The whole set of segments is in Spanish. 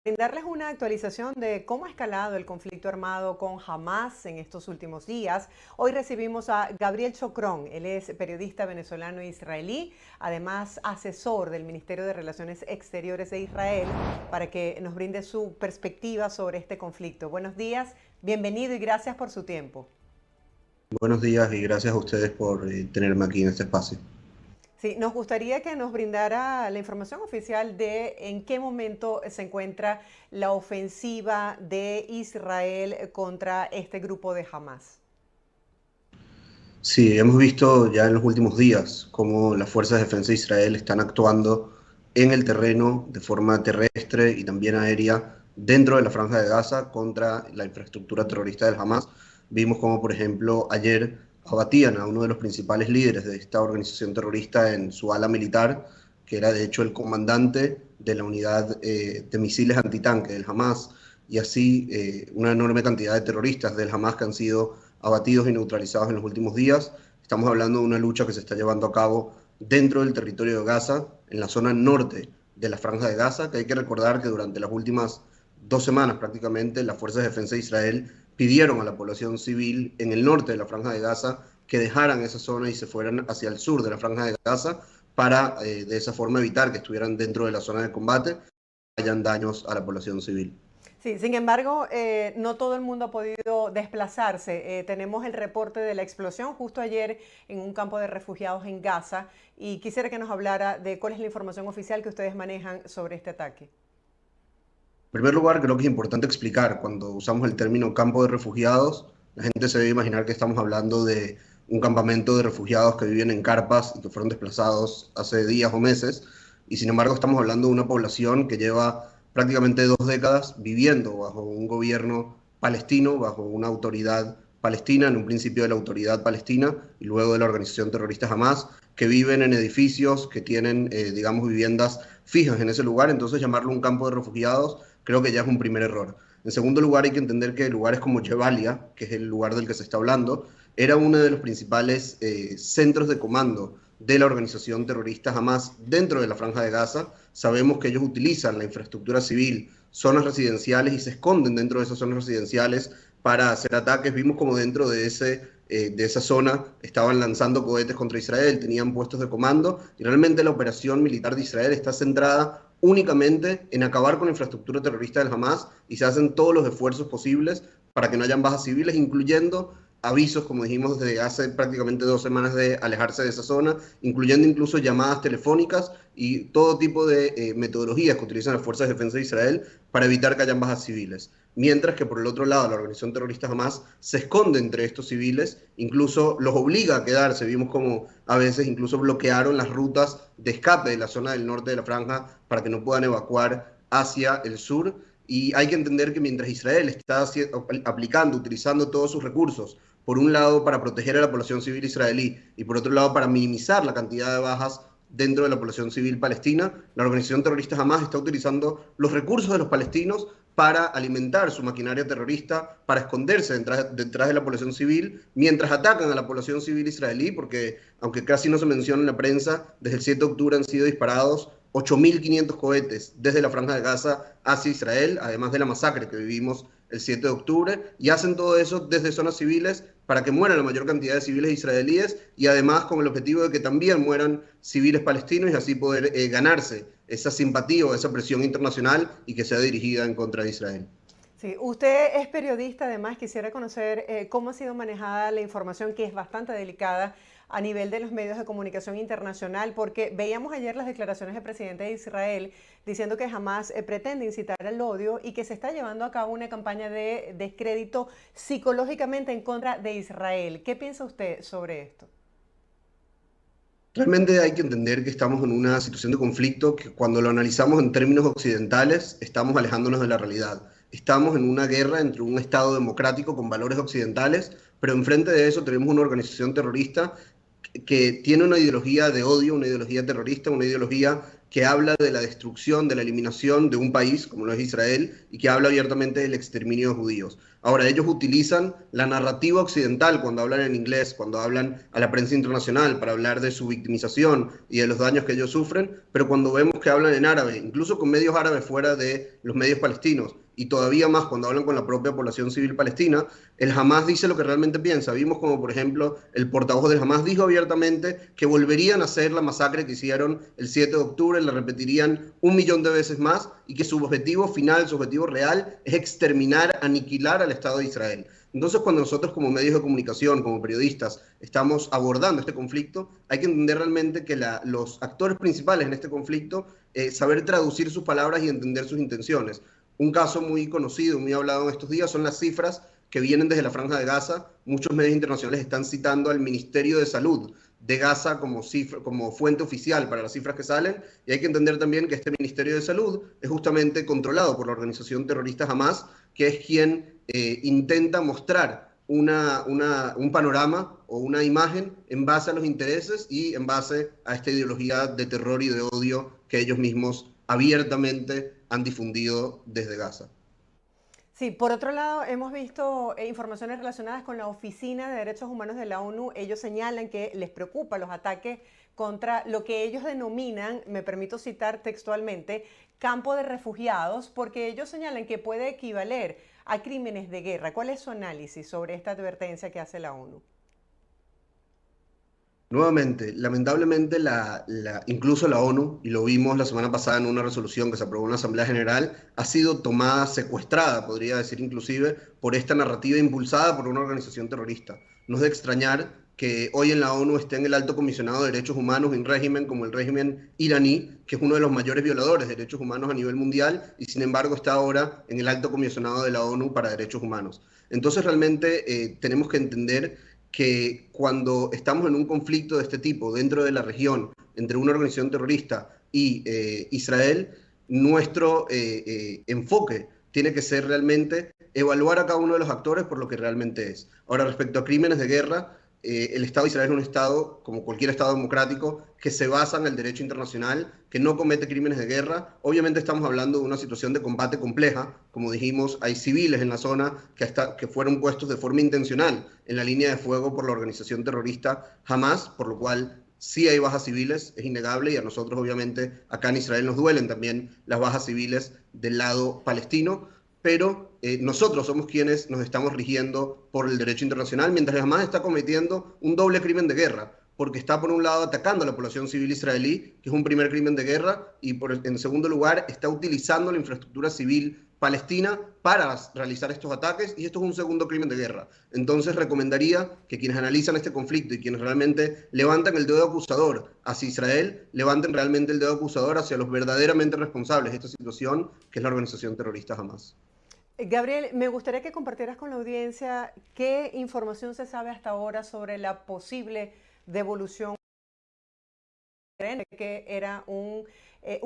brindarles una actualización de cómo ha escalado el conflicto armado con Hamas en estos últimos días. Hoy recibimos a Gabriel Chocrón, él es periodista venezolano e israelí, además asesor del Ministerio de Relaciones Exteriores de Israel, para que nos brinde su perspectiva sobre este conflicto. Buenos días, bienvenido y gracias por su tiempo. Buenos días y gracias a ustedes por tenerme aquí en este espacio. Sí, nos gustaría que nos brindara la información oficial de en qué momento se encuentra la ofensiva de Israel contra este grupo de Hamas. Sí, hemos visto ya en los últimos días cómo las fuerzas de defensa de Israel están actuando en el terreno de forma terrestre y también aérea dentro de la Franja de Gaza contra la infraestructura terrorista del Hamas. Vimos como, por ejemplo, ayer abatían a uno de los principales líderes de esta organización terrorista en su ala militar, que era de hecho el comandante de la unidad de misiles antitanque del Hamas, y así una enorme cantidad de terroristas del Hamas que han sido abatidos y neutralizados en los últimos días. Estamos hablando de una lucha que se está llevando a cabo dentro del territorio de Gaza, en la zona norte de la Franja de Gaza, que hay que recordar que durante las últimas 2 semanas prácticamente las fuerzas de defensa de Israel pidieron a la población civil en el norte de la Franja de Gaza que dejaran esa zona y se fueran hacia el sur de la Franja de Gaza para de esa forma evitar que estuvieran dentro de la zona de combate y hayan daños a la población civil. Sí, sin embargo, no todo el mundo ha podido desplazarse. Tenemos el reporte de la explosión justo ayer en un campo de refugiados en Gaza y quisiera que nos hablara de cuál es la información oficial que ustedes manejan sobre este ataque. En primer lugar, creo que es importante explicar, cuando usamos el término campo de refugiados, la gente se debe imaginar que estamos hablando de un campamento de refugiados que viven en carpas y que fueron desplazados hace días o meses, y sin embargo estamos hablando de una población que lleva prácticamente 2 décadas viviendo bajo un gobierno palestino, bajo una autoridad palestina, en un principio de la autoridad palestina y luego de la organización terrorista Hamas, que viven en edificios que tienen, digamos, viviendas fijas en ese lugar. Entonces llamarlo un campo de refugiados creo que ya es un primer error. En segundo lugar, hay que entender que lugares como Jebalia, que es el lugar del que se está hablando, era uno de los principales centros de comando de la organización terrorista Hamas dentro de la Franja de Gaza. Sabemos que ellos utilizan la infraestructura civil, zonas residenciales, y se esconden dentro de esas zonas residenciales para hacer ataques. Vimos como dentro de esa zona estaban lanzando cohetes contra Israel, tenían puestos de comando, y realmente la operación militar de Israel está centrada únicamente en acabar con la infraestructura terrorista del Hamas, y se hacen todos los esfuerzos posibles para que no hayan bajas civiles, incluyendo avisos, como dijimos, desde hace prácticamente 2 semanas de alejarse de esa zona, incluyendo incluso llamadas telefónicas y todo tipo de metodologías que utilizan las fuerzas de defensa de Israel para evitar que hayan bajas civiles. Mientras que por el otro lado la organización terrorista Hamas se esconde entre estos civiles, incluso los obliga a quedarse. Vimos como a veces incluso bloquearon las rutas de escape de la zona del norte de la franja para que no puedan evacuar hacia el sur. Y hay que entender que mientras Israel está aplicando, utilizando todos sus recursos, por un lado para proteger a la población civil israelí y por otro lado para minimizar la cantidad de bajas dentro de la población civil palestina, la organización terrorista Hamas está utilizando los recursos de los palestinos para alimentar su maquinaria terrorista, para esconderse detrás de la población civil, mientras atacan a la población civil israelí, porque aunque casi no se menciona en la prensa, desde el 7 de octubre han sido disparados 8.500 cohetes desde la Franja de Gaza hacia Israel, además de la masacre que vivimos el 7 de octubre, y hacen todo eso desde zonas civiles para que mueran la mayor cantidad de civiles israelíes, y además con el objetivo de que también mueran civiles palestinos, y así poder ganarse esa simpatía o esa presión internacional y que sea dirigida en contra de Israel. Sí, usted es periodista, además quisiera conocer cómo ha sido manejada la información que es bastante delicada a nivel de los medios de comunicación internacional, porque veíamos ayer las declaraciones del presidente de Israel diciendo que jamás pretende incitar al odio y que se está llevando a cabo una campaña de descrédito psicológicamente en contra de Israel. ¿Qué piensa usted sobre esto? Realmente hay que entender que estamos en una situación de conflicto que, cuando lo analizamos en términos occidentales, estamos alejándonos de la realidad. Estamos en una guerra entre un Estado democrático con valores occidentales, pero enfrente de eso tenemos una organización terrorista que tiene una ideología de odio, una ideología terrorista, una ideología que habla de la destrucción, de la eliminación de un país, como lo es Israel, y que habla abiertamente del exterminio de judíos. Ahora, ellos utilizan la narrativa occidental cuando hablan en inglés, cuando hablan a la prensa internacional para hablar de su victimización y de los daños que ellos sufren, pero cuando vemos que hablan en árabe, incluso con medios árabes fuera de los medios palestinos, y todavía más cuando hablan con la propia población civil palestina, el Hamas dice lo que realmente piensa. Vimos como, por ejemplo, el portavoz del Hamas dijo abiertamente que volverían a hacer la masacre que hicieron el 7 de octubre, la repetirían 1.000.000 de veces más, y que su objetivo final, su objetivo real, es exterminar, aniquilar al Estado de Israel. Entonces, cuando nosotros como medios de comunicación, como periodistas, estamos abordando este conflicto, hay que entender realmente que los actores principales en este conflicto, saber traducir sus palabras y entender sus intenciones. Un caso muy conocido, muy hablado en estos días, son las cifras que vienen desde la Franja de Gaza. Muchos medios internacionales están citando al Ministerio de Salud de Gaza como fuente oficial para las cifras que salen, y hay que entender también que este Ministerio de Salud es justamente controlado por la organización terrorista Hamas, que es quien intenta mostrar un panorama o una imagen en base a los intereses y en base a esta ideología de terror y de odio que ellos mismos abiertamente han difundido desde Gaza. Sí, por otro lado, hemos visto informaciones relacionadas con la Oficina de Derechos Humanos de la ONU. Ellos señalan que les preocupa los ataques contra lo que ellos denominan, me permito citar textualmente, campo de refugiados, porque ellos señalan que puede equivaler a crímenes de guerra. ¿Cuál es su análisis sobre esta advertencia que hace la ONU? Nuevamente, lamentablemente, incluso la ONU, y lo vimos la semana pasada en una resolución que se aprobó en la Asamblea General, ha sido tomada, secuestrada, podría decir inclusive, por esta narrativa impulsada por una organización terrorista. No es de extrañar que hoy en la ONU esté en el Alto Comisionado de Derechos Humanos un régimen como el régimen iraní, que es uno de los mayores violadores de derechos humanos a nivel mundial, y sin embargo está ahora en el Alto Comisionado de la ONU para Derechos Humanos. Entonces realmente tenemos que entender que cuando estamos en un conflicto de este tipo dentro de la región, entre una organización terrorista y Israel, nuestro enfoque tiene que ser realmente evaluar a cada uno de los actores por lo que realmente es. Ahora, respecto a crímenes de guerra, el Estado de Israel es un Estado, como cualquier Estado democrático, que se basa en el derecho internacional, que no comete crímenes de guerra. Obviamente estamos hablando de una situación de combate compleja. Como dijimos, hay civiles en la zona que fueron puestos de forma intencional en la línea de fuego por la organización terrorista Hamas, por lo cual sí hay bajas civiles, es innegable, y a nosotros obviamente acá en Israel nos duelen también las bajas civiles del lado palestino, pero nosotros somos quienes nos estamos rigiendo por el derecho internacional, mientras Hamas está cometiendo un doble crimen de guerra, porque está por un lado atacando a la población civil israelí, que es un primer crimen de guerra, y en segundo lugar está utilizando la infraestructura civil palestina para realizar estos ataques, y esto es un segundo crimen de guerra. Entonces recomendaría que quienes analizan este conflicto y quienes realmente levantan el dedo acusador hacia Israel, levanten realmente el dedo acusador hacia los verdaderamente responsables de esta situación, que es la organización terrorista Hamas. Gabriel, me gustaría que compartieras con la audiencia qué información se sabe hasta ahora sobre la posible devolución, que era un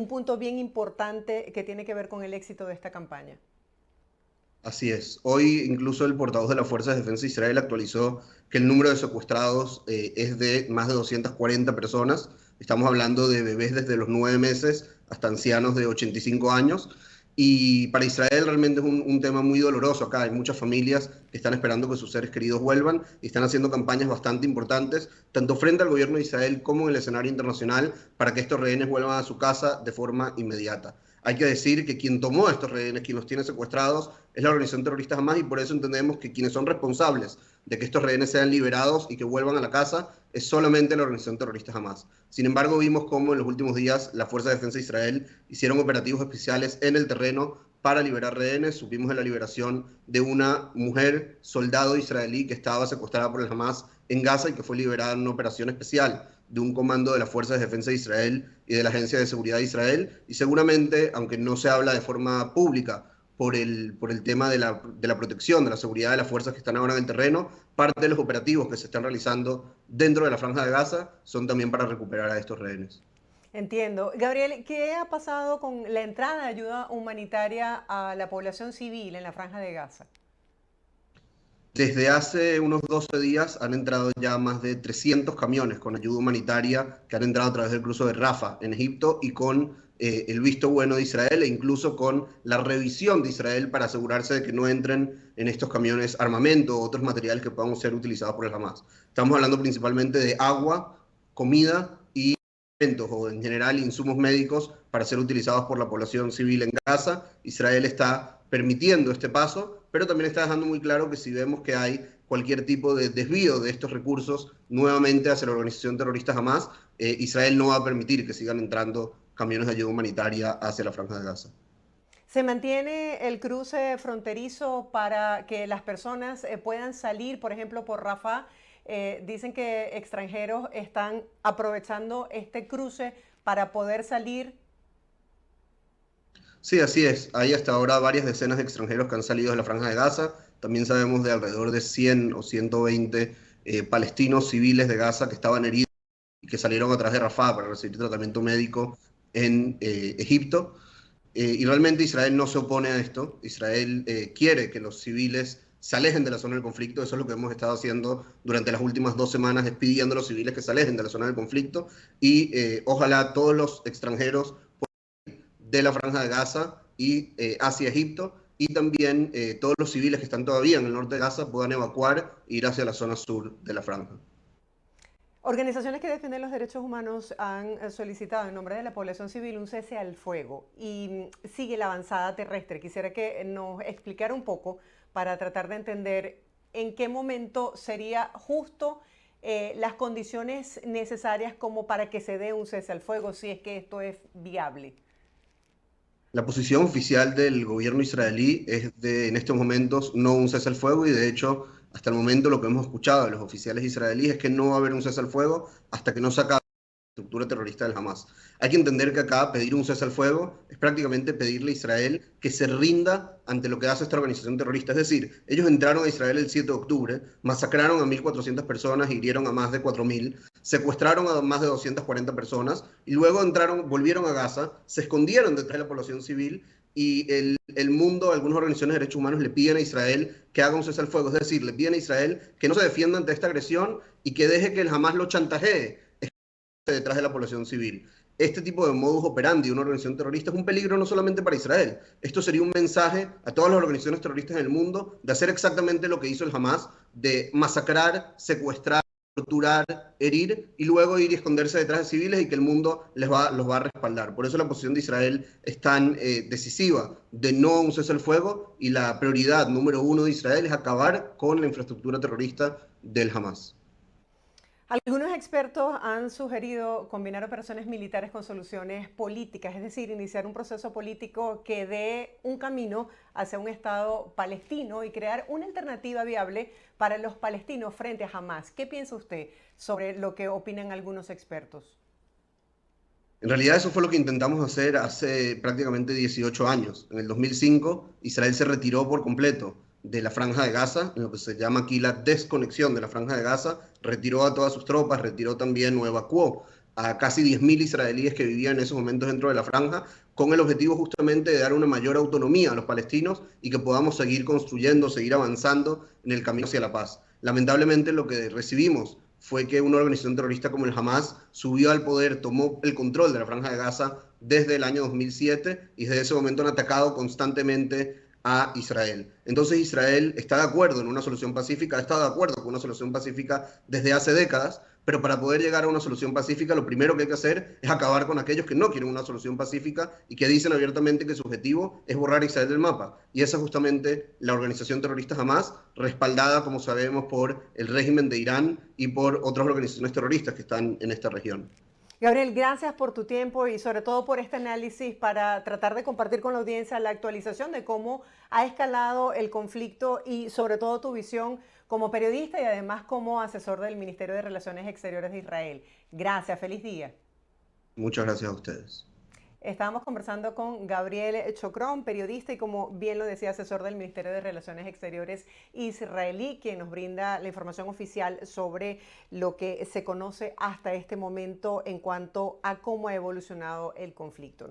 punto bien importante que tiene que ver con el éxito de esta campaña. Así es. Hoy incluso el portavoz de las Fuerzas de Defensa de Israel actualizó que el número de secuestrados es de más de 240 personas. Estamos hablando de bebés desde los 9 meses hasta ancianos de 85 años. Y para Israel realmente es un tema muy doloroso acá. Hay muchas familias que están esperando que sus seres queridos vuelvan y están haciendo campañas bastante importantes, tanto frente al gobierno de Israel como en el escenario internacional, para que estos rehenes vuelvan a su casa de forma inmediata. Hay que decir que quien tomó a estos rehenes, quien los tiene secuestrados, es la organización terrorista Hamas, y por eso entendemos que quienes son responsables de que estos rehenes sean liberados y que vuelvan a la casa es solamente la organización terrorista Hamas. Sin embargo, vimos cómo en los últimos días la Fuerza de Defensa de Israel hicieron operativos especiales en el terreno para liberar rehenes. Supimos de la liberación de una mujer soldado israelí que estaba secuestrada por el Hamas en Gaza y que fue liberada en una operación especial de un comando de las Fuerzas de Defensa de Israel y de la Agencia de Seguridad de Israel. Y seguramente, aunque no se habla de forma pública por el tema de la protección, de la seguridad de las fuerzas que están ahora en el terreno, parte de los operativos que se están realizando dentro de la Franja de Gaza son también para recuperar a estos rehenes. Entiendo. Gabriel, ¿qué ha pasado con la entrada de ayuda humanitaria a la población civil en la Franja de Gaza? Desde hace unos 12 días han entrado ya más de 300 camiones con ayuda humanitaria que han entrado a través del cruce de Rafah en Egipto y con el visto bueno de Israel e incluso con la revisión de Israel para asegurarse de que no entren en estos camiones armamento o otros materiales que puedan ser utilizados por el Hamas. Estamos hablando principalmente de agua, comida y alimentos o en general insumos médicos para ser utilizados por la población civil en Gaza. Israel está permitiendo este paso, pero también está dejando muy claro que si vemos que hay cualquier tipo de desvío de estos recursos nuevamente hacia la organización terrorista Hamas, Israel no va a permitir que sigan entrando camiones de ayuda humanitaria hacia la Franja de Gaza. ¿Se mantiene el cruce fronterizo para que las personas puedan salir, por ejemplo, por Rafah? Dicen que extranjeros están aprovechando este cruce para poder salir. Sí, así es. Hay hasta ahora varias decenas de extranjeros que han salido de la Franja de Gaza. También sabemos de alrededor de 100 o 120 palestinos civiles de Gaza que estaban heridos y que salieron a través de Rafah para recibir tratamiento médico en Egipto. Y realmente Israel no se opone a esto. Israel quiere que los civiles se alejen de la zona del conflicto. Eso es lo que hemos estado haciendo durante las últimas 2 semanas, es pidiendo a los civiles que se alejen de la zona del conflicto y ojalá todos los extranjeros de la Franja de Gaza y hacia Egipto y también todos los civiles que están todavía en el norte de Gaza puedan evacuar e ir hacia la zona sur de la Franja. Organizaciones que defienden los derechos humanos han solicitado en nombre de la población civil un cese al fuego y sigue la avanzada terrestre. Quisiera que nos explicara un poco para tratar de entender en qué momento sería justo las condiciones necesarias como para que se dé un cese al fuego, si es que esto es viable. La posición oficial del gobierno israelí es de, en estos momentos, no un cese al fuego y de hecho, hasta el momento lo que hemos escuchado de los oficiales israelíes es que no va a haber un cese al fuego hasta que no se acabe estructura terrorista del Hamas. Hay que entender que acá pedir un cese al fuego es prácticamente pedirle a Israel que se rinda ante lo que hace esta organización terrorista. Es decir, ellos entraron a Israel el 7 de octubre, masacraron a 1.400 personas, hirieron a más de 4.000, secuestraron a más de 240 personas y luego entraron, volvieron a Gaza, se escondieron detrás de la población civil y el mundo, algunas organizaciones de derechos humanos le piden a Israel que haga un cese al fuego. Es decir, le piden a Israel que no se defienda ante esta agresión y que deje que el Hamas lo chantajee detrás de la población civil. Este tipo de modus operandi de una organización terrorista es un peligro no solamente para Israel. Esto sería un mensaje a todas las organizaciones terroristas en el mundo de hacer exactamente lo que hizo el Hamas, de masacrar, secuestrar, torturar, herir y luego ir y esconderse detrás de civiles y que el mundo los va a respaldar. Por eso la posición de Israel es tan decisiva de no un cese al fuego y la prioridad número uno de Israel es acabar con la infraestructura terrorista del Hamas. Algunos expertos han sugerido combinar operaciones militares con soluciones políticas, es decir, iniciar un proceso político que dé un camino hacia un Estado palestino y crear una alternativa viable para los palestinos frente a Hamas. ¿Qué piensa usted sobre lo que opinan algunos expertos? En realidad eso fue lo que intentamos hacer hace prácticamente 18 años. En el 2005, Israel se retiró por completo de la Franja de Gaza, en lo que se llama aquí la desconexión de la Franja de Gaza, retiró a todas sus tropas, retiró también o evacuó a casi 10.000 israelíes que vivían en esos momentos dentro de la franja, con el objetivo justamente de dar una mayor autonomía a los palestinos y que podamos seguir construyendo, seguir avanzando en el camino hacia la paz. Lamentablemente lo que recibimos fue que una organización terrorista como el Hamas subió al poder, tomó el control de la Franja de Gaza desde el año 2007 y desde ese momento han atacado constantemente a Israel. Entonces Israel está de acuerdo en una solución pacífica, ha estado de acuerdo con una solución pacífica desde hace décadas, pero para poder llegar a una solución pacífica lo primero que hay que hacer es acabar con aquellos que no quieren una solución pacífica y que dicen abiertamente que su objetivo es borrar a Israel del mapa. Y esa es justamente la organización terrorista Hamas, respaldada, como sabemos, por el régimen de Irán y por otras organizaciones terroristas que están en esta región. Gabriel, gracias por tu tiempo y sobre todo por este análisis para tratar de compartir con la audiencia la actualización de cómo ha escalado el conflicto y sobre todo tu visión como periodista y además como asesor del Ministerio de Relaciones Exteriores de Israel. Gracias, feliz día. Muchas gracias a ustedes. Estábamos conversando con Gabriel Chocrón, periodista y como bien lo decía, asesor del Ministerio de Relaciones Exteriores israelí, quien nos brinda la información oficial sobre lo que se conoce hasta este momento en cuanto a cómo ha evolucionado el conflicto.